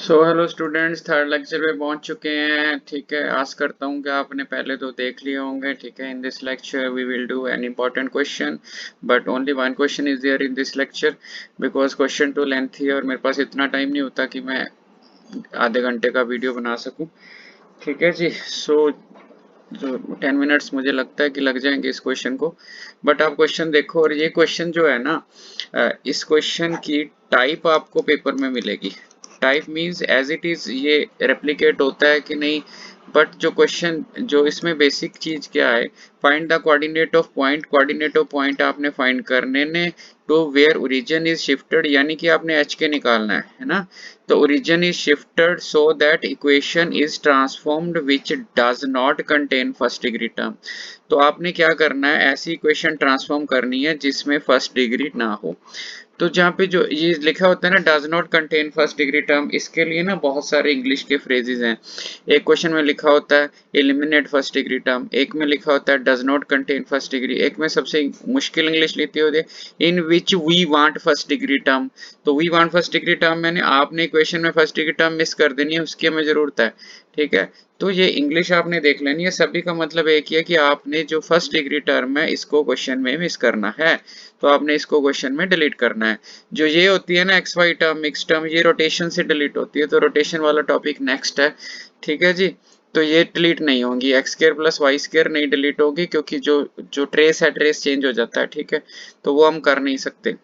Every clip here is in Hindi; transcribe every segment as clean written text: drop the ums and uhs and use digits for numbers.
हेलो स्टूडेंट्स, थर्ड लेक्चर पे पहुंच चुके हैं। ठीक है, आस करता हूं कि आपने पहले तो देख लिए होंगे। ठीक है, in this lecture we will do an important question, but only one question is there in this lecture because question too lengthy है और मेरे पास इतना टाइम नहीं होता कि मैं आधे घंटे का वीडियो बना सकूं। ठीक है जी। जो 10 मिनट्स मुझे लगता है कि लग जाएंगे इस क्वेश्चन को, बट आप क्वेश्चन देखो। और ये क्वेश्चन जो है ना, इस क्वेश्चन की टाइप आपको पेपर में मिलेगी। Type means as it is ये रेप्लिकेट होता है कि नहीं, बट जो क्वेश्चन जो इसमें बेसिक चीज क्या है, find the coordinate of point. Coordinate of point आपने फाइंड करने ने to where origin is shifted, यानी कि आपने एच के निकालना है ना। तो origin is shifted so that equation is transformed which does not contain first degree term. तो आपने क्या करना है, ऐसी इक्वेशन ट्रांसफॉर्म करनी है जिसमें फर्स्ट डिग्री ना हो। तो जहाँ पे जो ये लिखा होता है ना, does not contain first degree term, इसके लिए ना बहुत सारे इंग्लिश के फ्रेजेस हैं। एक क्वेश्चन में लिखा होता है एलिमिनेट फर्स्ट डिग्री टर्म, एक में लिखा होता है does not contain first degree, एक में सबसे मुश्किल इंग्लिश लिखी होती है in which we want first degree term. तो we want first degree term मैंने आपने इक्वेशन में फर्स्ट डिग्री टर्म मिस कर देनी है, उसकी हमें जरूरत है। ठीक है, तो ये इंग्लिश आपने देख लेनी है। सभी का मतलब एक ही है कि आपने जो फर्स्ट डिग्री टर्म है इसको क्वेश्चन में मिस करना है, तो आपने इसको क्वेश्चन में डिलीट करना है। जो ये होती है ना X Y term, mix term, ये रोटेशन से डिलीट होती है, तो रोटेशन वाला टॉपिक नेक्स्ट है। ठीक है जी। तो ये डिलीट नहीं होंगी, X square plus Y square नहीं डिलीट होगी, क्योंकि जो जो ट्रेस है ट्रेस चेंज हो जाता है। ठीक है, तो वो हम कर नहीं सकते।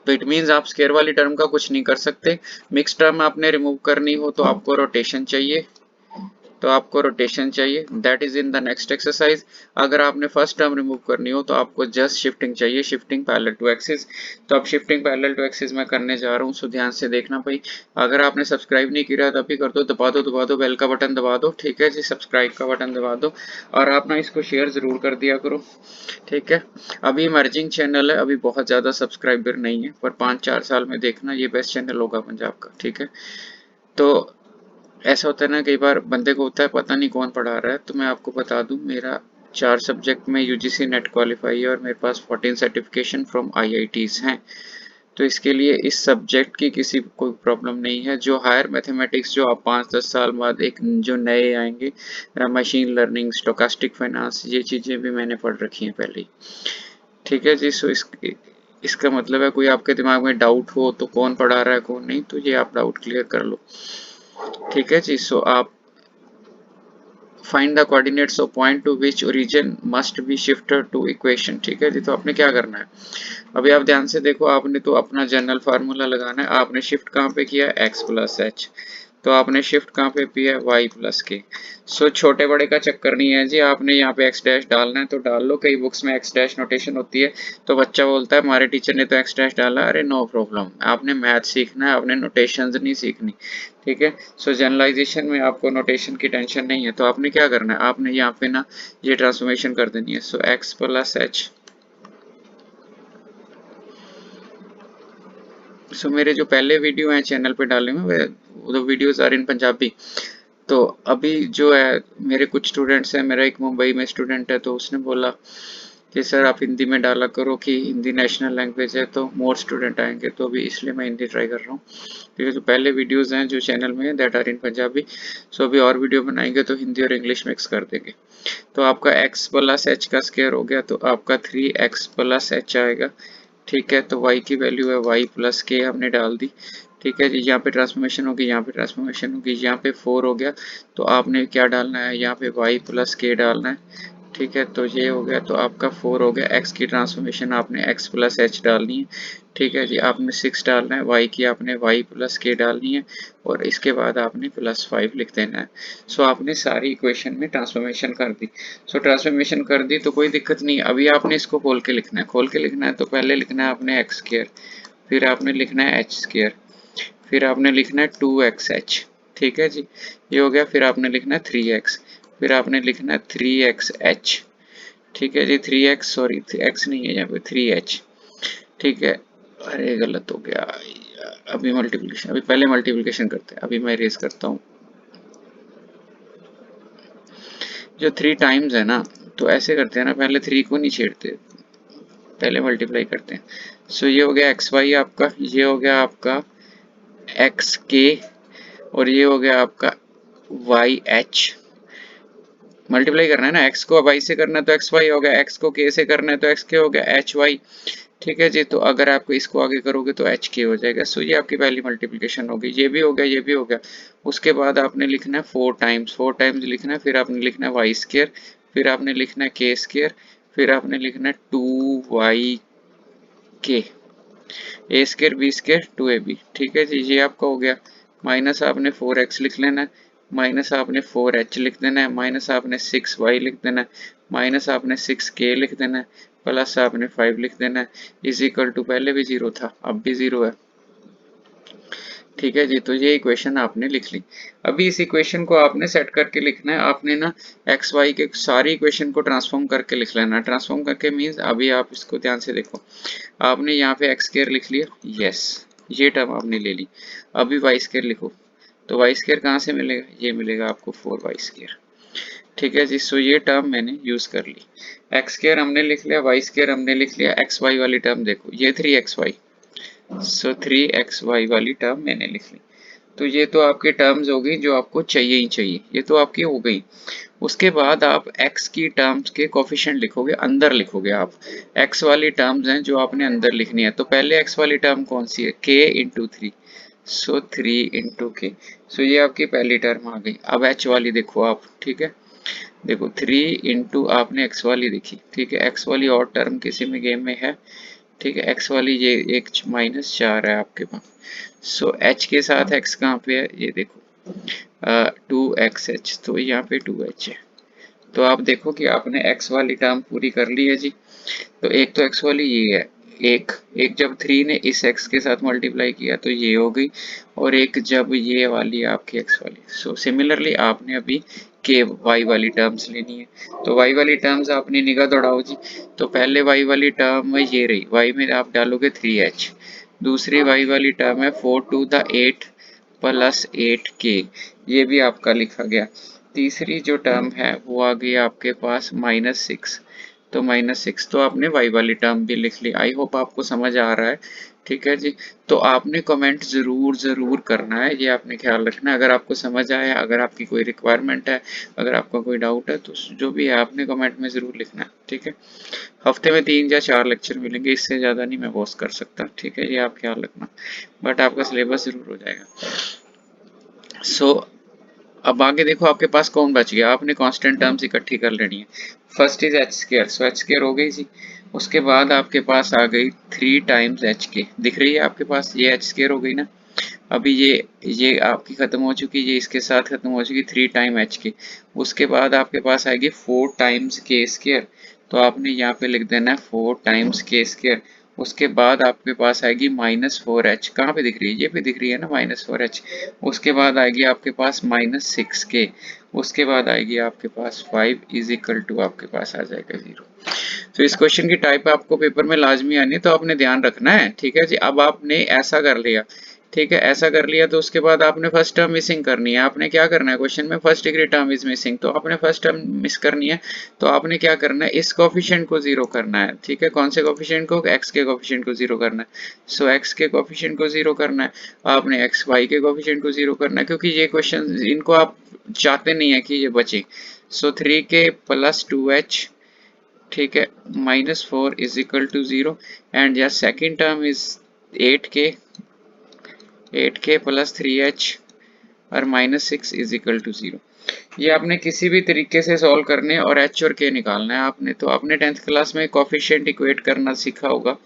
तो इट मीन्स आप स्क्वायर वाली टर्म का कुछ नहीं कर सकते। मिक्स टर्म आपने रिमूव करनी हो तो आपको रोटेशन चाहिए, तो आपको रोटेशन चाहिए, that is in the next exercise. अगर आपने फर्स्ट टर्म रिमूव करनी हो तो आपको जस्ट शिफ्टिंग चाहिए, शिफ्टिंग पैरेलल टू एक्सिस। तो अब शिफ्टिंग पैरेलल टू एक्सिस मैं करने जा रहा हूँ, सो ध्यान से देखना भाई। अगर आपने सब्सक्राइब नहीं किया तो अभी कर दो, दबा दो बेल का बटन दबा दो। ठीक है जी, सब्सक्राइब का बटन दबा दो और आप ना इसको शेयर जरूर कर दिया करो। ठीक है, अभी इमर्जिंग चैनल है, अभी बहुत ज़्यादा सब्सक्राइबर नहीं है, पर 5-4 साल में देखना ये बेस्ट चैनल होगा पंजाब का। ठीक है, तो ऐसा होता है ना, कई बार बंदे को होता है पता नहीं कौन पढ़ा रहा है। तो मैं आपको बता दूं, मेरा 4 सब्जेक्ट में यूजीसी नेट क्वालिफाई है और मेरे पास 14 सर्टिफिकेशन फ्रॉम आईआईटीज हैं। तो इसके लिए इस सब्जेक्ट की किसी को कोई प्रॉब्लम नहीं है। जो हायर मैथमेटिक्स जो आप 5-10 साल बाद एक जो नए आएंगे, मशीन लर्निंग, स्टोकास्टिक फाइनेंस, ये चीज़ें भी मैंने पढ़ रखी हैं पहले ही। ठीक है जी। इसका मतलब है कोई आपके दिमाग में डाउट हो तो कौन पढ़ा रहा है कौन नहीं, तो ये आप डाउट क्लियर कर लो। ठीक है जी। आप find the coordinates of point to which origin must be shifted to equation. ठीक है जी। तो आपने क्या करना है, अभी आप ध्यान से देखो। आपने तो अपना जनरल फार्मूला लगाना है। आपने शिफ्ट कहाँ पे किया, एक्स प्लस एच। तो आपने शिफ्ट कहाँ पे किया, वाई प्लस के। सो छोटे बड़े का चक्कर नहीं है जी, आपने यहाँ पे एक्स डैश डालना है तो डाल लो। कई बुक्स में एक्स डैश नोटेशन होती है, तो बच्चा बोलता है हमारे टीचर ने तो एक्स डैश डाला। अरे नो प्रॉब्लम, आपने मैथ सीखना है, आपने नोटेशंस नहीं सीखनी। ठीक है, सो जनरलाइजेशन में आपको नोटेशन की टेंशन नहीं है। तो आपने क्या करना है, आपने यहाँ पे ना ये ट्रांसफॉर्मेशन कर देनी है। सो एक्स प्लस एच। सो मेरे जो पहले वीडियो हैं चैनल पे डाले हुए, वो वीडियोस आर इन पंजाबी। तो अभी जो है मेरे कुछ स्टूडेंट्स हैं, मेरा एक मुंबई में स्टूडेंट है, तो उसने बोला कि सर आप हिंदी में डाला करो कि हिंदी नेशनल लैंग्वेज है तो मोर स्टूडेंट आएंगे। तो अभी इसलिए मैं हिंदी ट्राई कर रहा हूँ, क्योंकि जो पहले वीडियोस हैं जो चैनल में दैट आर इन पंजाबी। सो अभी और वीडियो बनाएंगे तो हिंदी और इंग्लिश मिक्स कर देंगे। तो आपका x प्लस एच का स्क्वायर हो गया, तो आपका 3x प्लस एच आएगा। ठीक है, तो y की वैल्यू है y प्लस के हमने डाल दी। ठीक है जी, यहाँ पे ट्रांसफॉर्मेशन होगी, यहाँ पे ट्रांसफॉर्मेशन होगी, यहाँ पे 4 हो गया। तो आपने क्या डालना है, यहाँ पे y प्लस के डालना है। ठीक है, तो ये हो गया, तो आपका 4 हो गया। x की ट्रांसफॉर्मेशन आपने x प्लस एच डालनी है। ठीक है जी, आपने 6 डालना है, y की आपने y प्लस के डालनी है, और इसके बाद आपने +5 लिख देना है। सो आपने सारी इक्वेशन में ट्रांसफॉर्मेशन कर दी। सो ट्रांसफॉर्मेशन कर दी तो कोई दिक्कत नहीं। अभी आपने इसको खोल के लिखना है, खोल के लिखना है तो पहले लिखना है आपने एक्स स्क्वायर, फिर आपने लिखना है एच स्क्वायर, फिर आपने लिखना है 2xh। ठीक है जी, ये हो गया। फिर आपने लिखना है 3x, फिर आपने लिखना है 3xh। ठीक है जी, 3x, सॉरी x नहीं है यहाँ पे, 3h। ठीक है, अरे गलत हो गया। अभी मल्टीप्लिकेशन, अभी पहले मल्टीप्लिकेशन करते हैं, अभी मैं इरेज करता हूँ। जो 3 टाइम्स है ना, तो ऐसे करते हैं ना, पहले 3 को नहीं छेड़ते, पहले मल्टीप्लाई करते हैं। सो ये हो गया एक्स वाई आपका, ये हो गया आपका एक्स के, और ये हो गया आपका वाई एच, मल्टीप्लाई करना है ना, एक्स को वाई से करना है तो एक्स वाई हो गया, एक्स को के से करना है तो एक्स के हो गया, एच वाई। ठीक है जी, तो अगर आप इसको आगे करोगे तो एच के हो जाएगा। सो ये आपकी पहली मल्टीप्लिकेशन होगी, ये भी हो गया, ये भी हो गया। उसके बाद आपने लिखना है 4 टाइम्स लिखना है, फिर आपने लिखना है वाई स्केयर, फिर आपने लिखना है के स्केयर, फिर आपने लिखना है 2y के, ए स्केयर बी स्केयर 2ab। ठीक है जी, ये आपका हो गया। माइनस आपने 4x लिख लेना है, माइनस आपने 4h लिख देना है, माइनस आपने 6y लिख देना है, माइनस आपने 6k लिख देना है, प्लस आपने 5 लिख देना है, इज इक्वल टू, पहले भी 0 था अब भी 0 है। ठीक है जी, तो ये इक्वेशन आपने लिख ली। अभी इस इक्वेशन को आपने सेट करके लिखना है, आपने ना एक्स वाई के सारी इक्वेशन को ट्रांसफॉर्म करके लिख लेना। ट्रांसफॉर्म करके मीन्स, अभी आप इसको ध्यान से देखो, आपने यहाँ पे एक्स स्क्वायर लिख लिया, यस, ये टर्म आपने ले ली। अभी वाई स्क्वायर लिखो, तो वाई स्क्वायर कहाँ से मिलेगा, ये मिलेगा आपको 4y स्क्वायर। ठीक है जी, सो ये टर्म मैंने यूज कर ली। एक्स स्क्वायर हमने लिख लिया, वाई स्क्वायर हमने लिख लिया, एक्स वाई वाली टर्म देखो, ये 3xy, सो 3xy वाली टर्म मैंने लिख ली। तो ये तो आपकी टर्म्स हो गई जो आपको चाहिए ही चाहिए, ये तो आपकी हो गई। उसके बाद आप x की टर्म्स के कोफिशिएंट लिखोगे, अंदर लिखोगे आप। x वाली टर्म्स हैं जो आपने अंदर लिखनी है, तो पहले x वाली टर्म कौन सी है, k इंटू 3, सो 3 इंटू के, सो ये आपकी पहली टर्म आ गई। अब h वाली देखो आप, ठीक है, देखो 3 इंटू आपने x वाली देखी, ठीक है, x वाली और टर्म किसी में गेम में है, ठीक है, x वाली ये एक -4 है आपके पास। सो h के साथ x कहाँ पे है, ये देखो 2xh, तो यहाँ पे 2h है। तो आप देखो कि आपने x वाली टर्म पूरी कर ली है जी। तो एक तो x वाली ये है, एक एक जब 3 ने इस x के साथ मल्टीप्लाई किया तो ये हो गई, और एक जब ये वाली आपकी x वाली। सो सिमिलरली आपने अभी के y वाली टर्म्स लेनी है, तो y वाली टर्म्स आपने निगाह दौड़ाओ जी। तो पहले y वाली टर्म में ये रही, y में आप डालोगे 3h, दूसरी y वाली टर्म है 4 टू द 8 प्लस 8k, ये भी आपका लिखा गया। तीसरी जो टर्म है वो आ गई आपके पास -6, तो -6, तो आपने y वाली टर्म भी लिख ली। आई होप आपको समझ आ रहा है। ठीक है जी, तो आपने कमेंट ज़रूर करना है, ये आपने ख्याल रखना है। अगर आपको समझ आया, अगर आपकी कोई रिक्वायरमेंट है, अगर आपका कोई डाउट है, तो जो भी है आपने कमेंट में ज़रूर लिखना है। ठीक है, हफ्ते में 3 या 4 लेक्चर मिलेंगे, इससे ज़्यादा नहीं मैं पोस्ट कर सकता। ठीक है, ये आप ख्याल रखना, बट आपका सिलेबस ज़रूर हो जाएगा। सो अब आगे देखो आपके पास कौन बच गया, आपने कांस्टेंट टर्म्स इकट्ठी कर लेनी है। First is H square, so H square हो गई जी। उसके बाद आपके पास आ गई 3 टाइम्स एच के, दिख रही है आपके पास, ये एच स्क्वायर हो गई ना। अभी ये आपकी खत्म हो चुकी, ये इसके साथ खत्म हो चुकी, 3 टाइम एच के। उसके बाद आपके पास आएगी 4 टाइम्स के स्क्वायर, तो आपने यहाँ पे लिख देना है 4 टाइम्स के स्क्वायर। उसके बाद आपके पास आएगी -4h, कहाँ पे दिख रही है, ये पे दिख रही है ना -4h। उसके बाद आएगी आपके पास -6k, उसके बाद आएगी आपके पास 5 इज इक्वल टू आपके पास आ जाएगा 0। तो इस क्वेश्चन की टाइप आपको पेपर में लाजमी आनी है, तो आपने ध्यान रखना है। ठीक है जी, अब आपने ऐसा कर लिया, ठीक है, ऐसा कर लिया, तो उसके बाद आपने फर्स्ट टर्म मिसिंग करनी है। आपने क्या करना है, क्वेश्चन में first degree term is missing, तो आपने फर्स्ट टर्म मिस करनी है। तो आपने क्या करना है, इस कोफिशिएंट को 0 करना है। ठीक है, कौन से कोफिशिएंट को, x के कोफिशिएंट को 0 करना है। सो x के कोफिशिएंट को 0 करना है, आपने x y के कोफिशिएंट को 0 करना है, क्योंकि ये क्वेश्चन इनको आप चाहते नहीं है कि ये बचे। सो 3k प्लस 2h, ठीक है, -4 इज इक्वल टू 0, एंड या second term is 8k plus 3h और -6 इज इक्वल टू 0। ये आपने किसी भी तरीके से सॉल्व करने और h और k निकालना है आपने। तो आपने 10th क्लास में कोफिशिएंट इक्वेट करना सीखा होगा।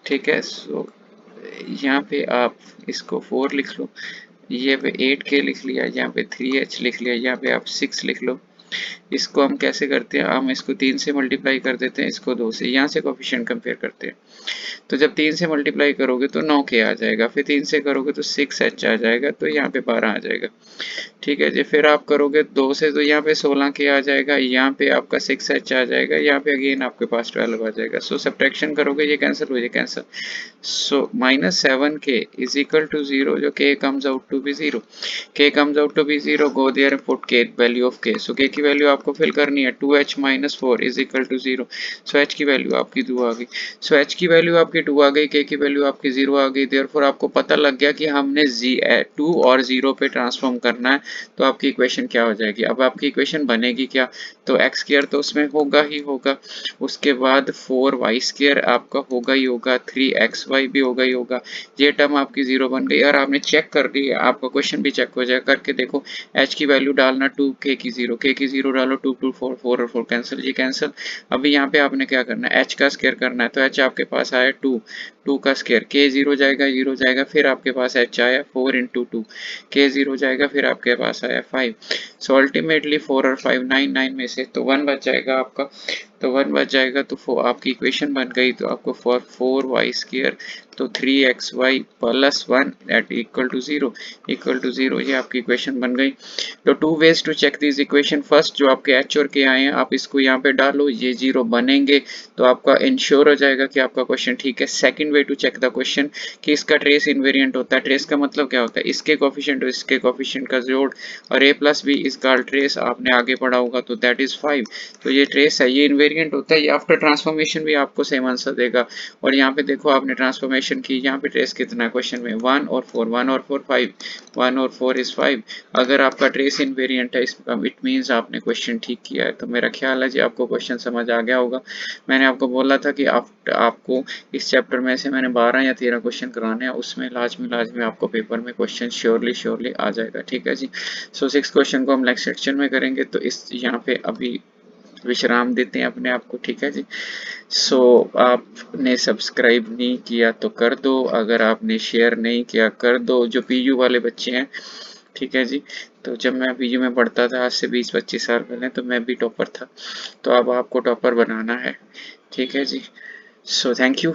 ठीक है, सो यहाँ पे आप इसको 4 लिख लो, ये पे 8k लिख लिया, यहाँ पे 3h लिख लिया, यहाँ पे आप 6 लिख लो। इसको हम कैसे करते हैं, हम इसको 3 से मल्टीप्लाई कर देते हैं, इसको 2 से, यहाँ से कोफिशिएंट कंपेयर करते हैं। तो जब 3 से मल्टीप्लाई करोगे तो 9k आ जाएगा, फिर 3 से करोगे तो 6h आ जाएगा, तो यहाँ पे 12 आ जाएगा। ठीक है जी, फिर आप करोगे 2 से, तो यहाँ पे 16k आ जाएगा, यहाँ पे आपका 6h आ जाएगा, यहाँ पे अगेन आपके पास 12 आ जाएगा। सो सब्ट्रैक्शन करोगे, ये कैंसिल हो जाए, cancel. So -7k is equal to 0, जो k comes out to be 0, k comes out to be 0, go there and put k value of k, so k की वैल्यू आपको फिल करनी है 2h minus 4 is equal to 0। So h की वैल्यू आपकी 2 आ गई। सो h की वैल्यू आपकी 2 आ गई, k की वैल्यू आपकी 0 आ गई। देयरफॉर आपको पता लग गया कि हमने 2 और 0 पे ट्रांसफॉर्म करना है, तो आपकी इक्वेशन क्या हो जाएगी। अब आपकी इक्वेशन बनेगी क्या, तो एक्स स्क्वायर तो उसमें होगा ही होगा, उसके बाद 4y स्क्वायर आपका होगा ही होगा, 3xy भी होगा ही होगा। ये टर्म आपकी 0 बन गई और आपने चेक कर दी है, आपका क्वेश्चन भी चेक हो जाएगा। करके देखो, h की वैल्यू डालना 2, k की 0, k की 0 डालो 2 2 4 4 और 4 कैंसिल, ये कैंसिल। अभी यहाँ पे आपने क्या करना है, h का स्क्वायर करना है, तो h आपके पास आया 2, 2 का स्क्वायर, k 0 जाएगा 0 जाएगा, फिर आपके पास h आया 4 इंटू 2, k 0 जाएगा, फिर आपके पास आया 5। सो अल्टीमेटली 4 और 5 9 9 में से तो 1 बच जाएगा आपका, तो 1 बच जाएगा, तो आपकी इक्वेशन बन गई। तो आपको 4y स्क्वायर तो 3xy plus 1 eight equal to 0, equal to 0, ये आपकी इक्वेशन बन गई। तो 2 ways to check this equation. First जो आपके h और k आए हैं आप इसको यहाँ पे डालो, ये 0 बनेंगे तो आपका इंश्योर हो जाएगा कि आपका क्वेश्चन ठीक है। Second way to check the question कि इसका ट्रेस इनवेरिएंट होता है। ट्रेस का मतलब क्या होता है, इसके कोफिशिएंट और इसके कोफिशिएंट का जोड़, और a प्लस बी इसका ट्रेस आपने आगे पढ़ा होगा, तो दैट इज 5। तो ये ट्रेस है, ये इनवेरिएंट होता है, ये आफ्टर ट्रांसफॉर्मेशन भी आपको सेम आंसर देगा। और यहाँ पे देखो आपने ट्रांसफॉर्मेशन की, यहाँ पे ट्रेस कितना है क्वेश्चन में, 1 और 4, 1 और 4 5, 1 और 4 इज 5। अगर आपका ट्रेस इनवेरिएंट है इट मीन्स आपने क्वेश्चन ठीक किया है। तो मेरा ख्याल है जी आपको क्वेश्चन समझ आ गया होगा। मैंने आपको बोला था कि आपको इस चैप्टर में से मैंने 12 या 13 क्वेश्चन कराने हैं, उसमें लाजमी आपको पेपर में क्वेश्चन श्योरली आ जाएगा, ठीक है जी। सो 6 क्वेश्चन को हम नेक्स्ट सेक्शन में करेंगे, तो इस यहाँ पे अभी विश्राम देते हैं अपने आप को, ठीक है जी। सो आपने सब्सक्राइब नहीं किया तो कर दो, अगर आपने शेयर नहीं किया कर दो। जो पीयू वाले बच्चे हैं, ठीक है जी, तो जब मैं पीयू में पढ़ता था आज से 20-25 साल पहले, तो मैं भी टॉपर था, तो अब आपको टॉपर बनाना है, ठीक है जी। So thank you.